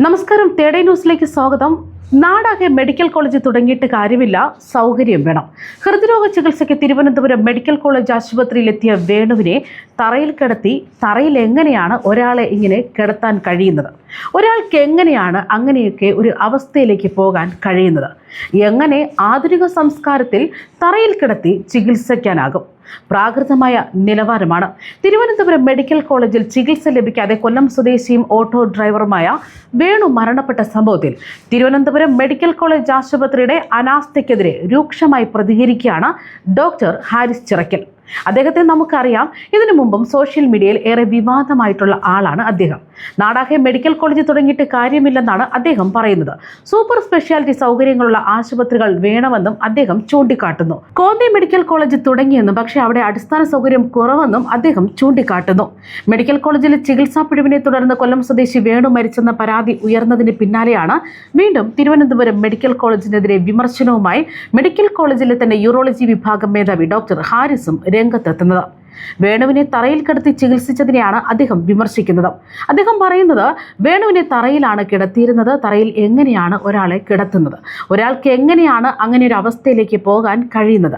നമസ്കാരം, തേടേ ന്യൂസിലേക്ക് സ്വാഗതം. നാടാകെ മെഡിക്കൽ കോളേജ് തുടങ്ങിയിട്ട് കാര്യമില്ല, സൗകര്യം വേണം. ഹൃദ്രോഗ ചികിത്സയ്ക്ക് തിരുവനന്തപുരം മെഡിക്കൽ കോളേജ് ആശുപത്രിയിലെത്തിയ വേണുവിനെ തറയിൽ കിടത്തി. തറയിൽ എങ്ങനെയാണ് ഒരാളെ ഇങ്ങനെ കിടത്താൻ കഴിയുന്നത്? ഒരാൾക്ക് എങ്ങനെയാണ് അങ്ങനെയൊക്കെ ഒരു അവസ്ഥയിലേക്ക് പോകാൻ കഴിയുന്നത്? എങ്ങനെ ആധുനിക സംസ്കാരത്തിൽ തറയിൽ കിടത്തി ചികിത്സിക്കാനാകും? പ്രാകൃതമായ നിലവാരമാണ്. തിരുവനന്തപുരം മെഡിക്കൽ കോളേജിൽ ചികിത്സ ലഭിക്കാതെ കൊല്ലം സ്വദേശിയും ഓട്ടോ ഡ്രൈവറുമായ വേണു മരണപ്പെട്ട സംഭവത്തിൽ തിരുവനന്തപുരം മെഡിക്കൽ കോളേജ് ആശുപത്രിയുടെ അനാസ്ഥയ്ക്കെതിരെ രൂക്ഷമായി പ്രതികരിക്കുകയാണ് ഡോക്ടർ ഹാരിസ് ചിറക്കൽ. അദ്ദേഹത്തെ നമുക്കറിയാം. ഇതിനു മുമ്പും സോഷ്യൽ മീഡിയയിൽ ഏറെ വിവാദമായിട്ടുള്ള ആളാണ് അദ്ദേഹം. നാടാകെ മെഡിക്കൽ കോളേജ് തുടങ്ങിയിട്ട് കാര്യമില്ലെന്നാണ് അദ്ദേഹം പറയുന്നത്. സൂപ്പർ സ്പെഷ്യാലിറ്റി സൗകര്യങ്ങളുള്ള ആശുപത്രികൾ വേണമെന്നും അദ്ദേഹം ചൂണ്ടിക്കാട്ടുന്നു. കോന്നി മെഡിക്കൽ കോളേജ് തുടങ്ങിയെന്നും പക്ഷേ അവിടെ അടിസ്ഥാന സൗകര്യം കുറവെന്നും അദ്ദേഹം ചൂണ്ടിക്കാട്ടുന്നു. മെഡിക്കൽ കോളേജിലെ ചികിത്സാ പിഴവിനെ തുടർന്ന് കൊല്ലം സ്വദേശി വേണു മരിച്ചെന്ന പരാതി ഉയർന്നതിന് പിന്നാലെയാണ് വീണ്ടും തിരുവനന്തപുരം മെഡിക്കൽ കോളേജിനെതിരെ വിമർശനവുമായി മെഡിക്കൽ കോളേജിലെ തന്നെ യൂറോളജി വിഭാഗം മേധാവി ഡോക്ടർ ഹാരിസും രംഗത്തെത്തുന്നത്. വേണുവിനെ തറയിൽ കിടത്തി ചികിത്സിച്ചതിനെയാണ് അദ്ദേഹം വിമർശിക്കുന്നത്. അദ്ദേഹം പറയുന്നത്, വേണുവിനെ തറയിലാണ് കിടത്തിയിരുന്നത്. തറയിൽ എങ്ങനെയാണ് ഒരാളെ കിടത്തുന്നത്? ഒരാൾക്ക് എങ്ങനെയാണ് അങ്ങനെ ഒരു അവസ്ഥയിലേക്ക് പോകാൻ കഴിയുന്നത്?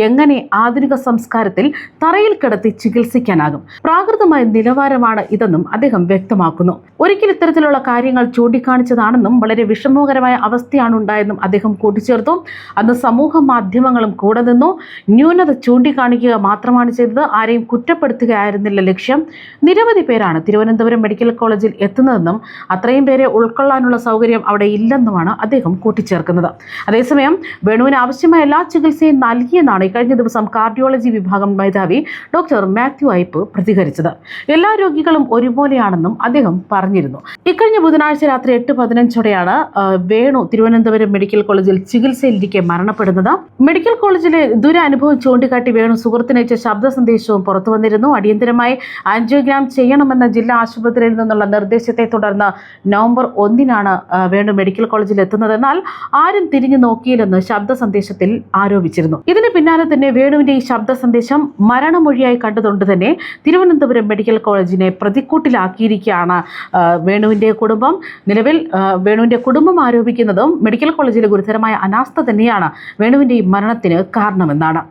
എങ്ങനെ ആധുനിക സംസ്കാരത്തിൽ തറയിൽ കിടത്തി ചികിത്സിക്കാനാകും? പ്രാകൃതമായ നിലവാരമാണ് ഇതെന്നും അദ്ദേഹം വ്യക്തമാക്കുന്നു. ഒരിക്കൽ ഇത്തരത്തിലുള്ള കാര്യങ്ങൾ ചൂണ്ടിക്കാണിച്ചതാണെന്നും വളരെ വിഷമകരമായ അവസ്ഥയാണ് ഉണ്ടായെന്നും അദ്ദേഹം കൂട്ടിച്ചേർത്തു. അന്ന് സമൂഹ മാധ്യമങ്ങളും കൂടെ നിന്നു. ന്യൂനത ചൂണ്ടിക്കാണിക്കുക മാത്രമാണ് ചെയ്തത്. ആരെയും കുറ്റപ്പെടുത്തുകയായിരുന്നില്ല ലക്ഷ്യം. നിരവധി പേരാണ് തിരുവനന്തപുരം മെഡിക്കൽ കോളേജിൽ എത്തുന്നതെന്നും അത്രയും പേരെ ഉൾക്കൊള്ളാനുള്ള സൗകര്യം അവിടെ ഇല്ലെന്നുമാണ് അദ്ദേഹം കൂട്ടിച്ചേർക്കുന്നത്. അതേസമയം വേണുവിന് ആവശ്യമായ എല്ലാ ചികിത്സയും നൽകിയെന്നാണ് കഴിഞ്ഞ ദിവസം കാർഡിയോളജി വിഭാഗം മേധാവി ഡോക്ടർ മാത്യു ഐപ്പ് പ്രതികരിച്ചത്. എല്ലാ രോഗികളും ഒരുപോലെയാണെന്നും അദ്ദേഹം പറഞ്ഞിരുന്നു. ഇക്കഴിഞ്ഞ ബുധനാഴ്ച രാത്രി 8:15 വേണു തിരുവനന്തപുരം മെഡിക്കൽ കോളേജിൽ ചികിത്സയിലിരിക്കെ മരണപ്പെടുന്നത്. മെഡിക്കൽ കോളേജിലെ ദുരനുഭവം ചൂണ്ടിക്കാട്ടി വേണു സുഹൃത്തിനയച്ച ശബ്ദ സന്ദേശവും പുറത്തു വന്നിരുന്നു. അടിയന്തരമായി ആൻജിയോഗ്രാം ചെയ്യണമെന്ന ജില്ലാ ആശുപത്രിയിൽ നിന്നുള്ള നിർദ്ദേശത്തെ തുടർന്ന് നവംബർ 1 വേണു മെഡിക്കൽ കോളേജിൽ എത്തുന്നത്. എന്നാൽ ആരും തിരിഞ്ഞു നോക്കിയില്ലെന്ന് ശബ്ദ സന്ദേശത്തിൽ ആരോപിച്ചിരുന്നു. ഇതിന് പിന്നാലെ തന്നെ വേണുവിന്റെ ഈ ശബ്ദ സന്ദേശം മരണമൊഴിയായി കണ്ടതുകൊണ്ട് തന്നെ തിരുവനന്തപുരം മെഡിക്കൽ കോളേജിനെ പ്രതിക്കൂട്ടിലാക്കിയിരിക്കുകയാണ് വേണുവിന്റെ കുടുംബം. നിലവിൽ വേണുവിന്റെ കുടുംബം ആരോപിക്കുന്നതും മെഡിക്കൽ കോളേജിലെ ഗുരുതരമായ അനാസ്ഥ തന്നെയാണ് വേണുവിന്റെ ഈ മരണത്തിന് കാരണമെന്നാണ്.